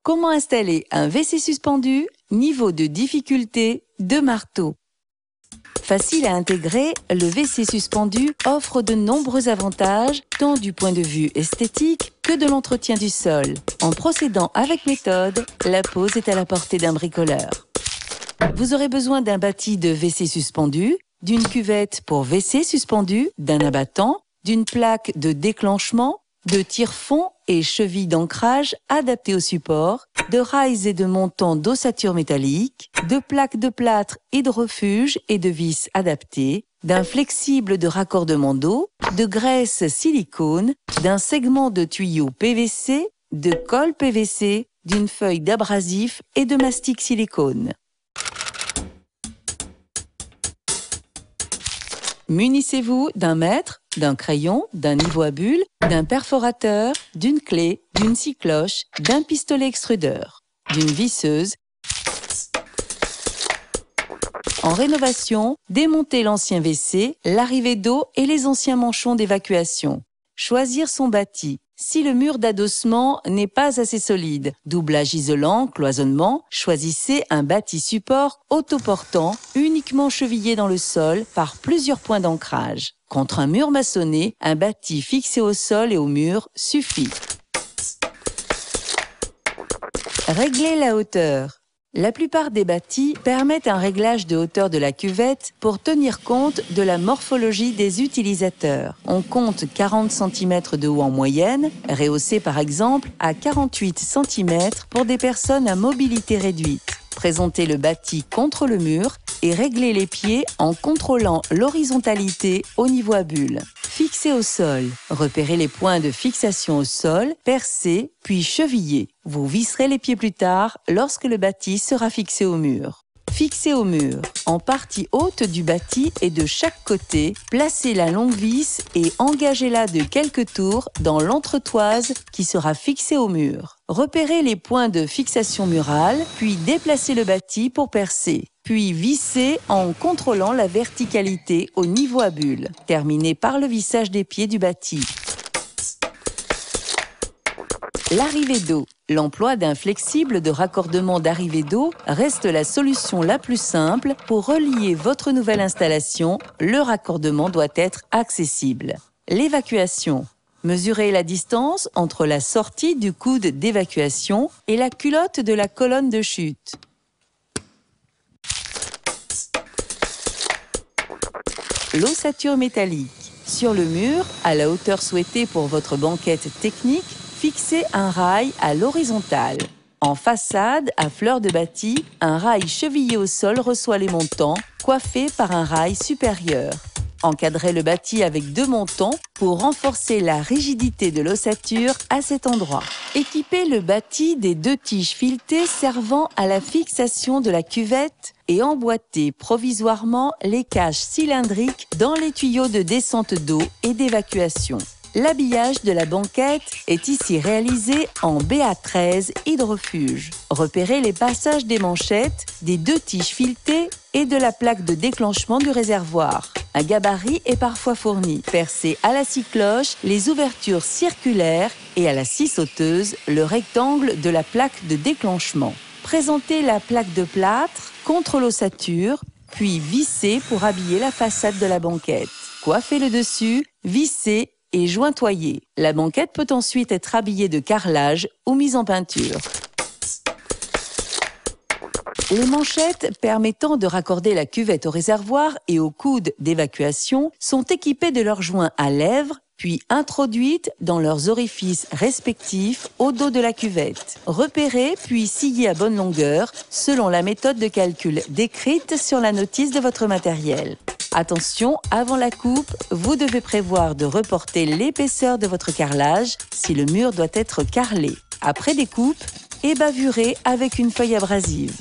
Comment installer un WC suspendu? Niveau de difficulté 2 marteaux. Facile à intégrer, le WC suspendu offre de nombreux avantages, tant du point de vue esthétique que de l'entretien du sol. En procédant avec méthode, la pose est à la portée d'un bricoleur. Vous aurez besoin d'un bâti de WC suspendu, d'une cuvette pour WC suspendu, d'un abattant, d'une plaque de déclenchement, de tire-fond et chevilles d'ancrage adaptées au support, de rails et de montants d'ossature métallique, de plaques de plâtre hydrofuge et de vis adaptées, d'un flexible de raccordement d'eau, de graisse silicone, d'un segment de tuyau PVC, de colle PVC, d'une feuille d'abrasif et de mastic silicone. Munissez-vous d'un mètre, d'un crayon, d'un niveau à bulles, d'un perforateur, d'une clé, d'une scie cloche, d'un pistolet extrudeur, d'une visseuse. En rénovation, démontez l'ancien WC, l'arrivée d'eau et les anciens manchons d'évacuation. Choisir son bâti. Si le mur d'adossement n'est pas assez solide, doublage isolant, cloisonnement, choisissez un bâti support autoportant, uniquement chevillé dans le sol par plusieurs points d'ancrage. Contre un mur maçonné, un bâti fixé au sol et au mur suffit. Réglez la hauteur. La plupart des bâtis permettent un réglage de hauteur de la cuvette pour tenir compte de la morphologie des utilisateurs. On compte 40 cm de haut en moyenne, rehaussé par exemple à 48 cm pour des personnes à mobilité réduite. Présentez le bâti contre le mur et réglez les pieds en contrôlant l'horizontalité au niveau à bulles. Fixez au sol. Repérez les points de fixation au sol, percez, puis chevillez. Vous visserez les pieds plus tard lorsque le bâti sera fixé au mur. Fixez au mur. En partie haute du bâti et de chaque côté, placez la longue vis et engagez-la de quelques tours dans l'entretoise qui sera fixée au mur. Repérez les points de fixation murale, puis déplacez le bâti pour percer. Puis vissez en contrôlant la verticalité au niveau à bulles. Terminez par le vissage des pieds du bâti. L'arrivée d'eau. L'emploi d'un flexible de raccordement d'arrivée d'eau reste la solution la plus simple pour relier votre nouvelle installation. Le raccordement doit être accessible. L'évacuation. Mesurez la distance entre la sortie du coude d'évacuation et la culotte de la colonne de chute. L'ossature métallique. Sur le mur, à la hauteur souhaitée pour votre banquette technique, fixez un rail à l'horizontale. En façade, à fleur de bâti, un rail chevillé au sol reçoit les montants, coiffé par un rail supérieur. Encadrez le bâti avec 2 montants pour renforcer la rigidité de l'ossature à cet endroit. Équipez le bâti des 2 tiges filetées servant à la fixation de la cuvette et emboîtez provisoirement les cages cylindriques dans les tuyaux de descente d'eau et d'évacuation. L'habillage de la banquette est ici réalisé en BA13 hydrofuge. Repérez les passages des manchettes, des 2 tiges filetées et de la plaque de déclenchement du réservoir. Un gabarit est parfois fourni. Percez à la scie cloche les ouvertures circulaires et à la scie sauteuse le rectangle de la plaque de déclenchement. Présentez la plaque de plâtre contre l'ossature, puis vissez pour habiller la façade de la banquette. Coiffez le dessus, vissez et jointoyez. La banquette peut ensuite être habillée de carrelage ou mise en peinture. Les manchettes permettant de raccorder la cuvette au réservoir et au coude d'évacuation sont équipées de leurs joints à lèvres, puis introduites dans leurs orifices respectifs au dos de la cuvette. Repérez puis sciez à bonne longueur selon la méthode de calcul décrite sur la notice de votre matériel. Attention, avant la coupe, vous devez prévoir de reporter l'épaisseur de votre carrelage si le mur doit être carrelé. Après découpe, ébavurez avec une feuille abrasive.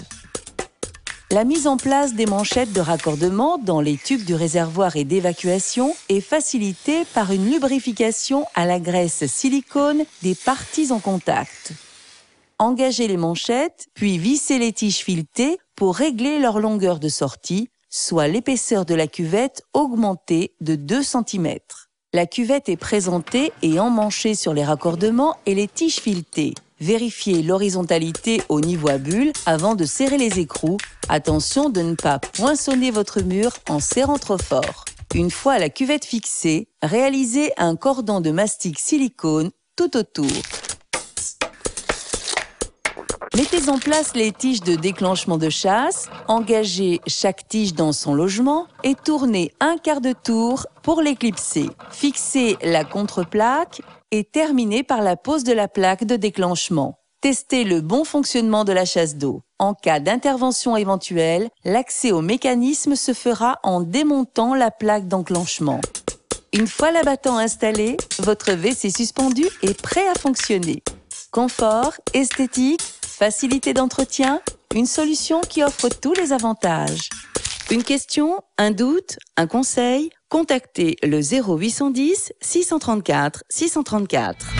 La mise en place des manchettes de raccordement dans les tubes du réservoir et d'évacuation est facilitée par une lubrification à la graisse silicone des parties en contact. Engagez les manchettes, puis vissez les tiges filetées pour régler leur longueur de sortie, soit l'épaisseur de la cuvette augmentée de 2 cm. La cuvette est présentée et emmanchée sur les raccordements et les tiges filetées. Vérifiez l'horizontalité au niveau à bulles avant de serrer les écrous. Attention de ne pas poinçonner votre mur en serrant trop fort. Une fois la cuvette fixée, réalisez un cordon de mastic silicone tout autour. Mettez en place les tiges de déclenchement de chasse, engagez chaque tige dans son logement et tournez un quart de tour pour les clipser. Fixez la contreplaque et terminez par la pose de la plaque de déclenchement. Testez le bon fonctionnement de la chasse d'eau. En cas d'intervention éventuelle, l'accès au mécanisme se fera en démontant la plaque d'enclenchement. Une fois l'abattant installé, votre WC suspendu est prêt à fonctionner. Confort, esthétique, facilité d'entretien, une solution qui offre tous les avantages. Une question, un doute, un conseil? Contactez le 0810 634 634.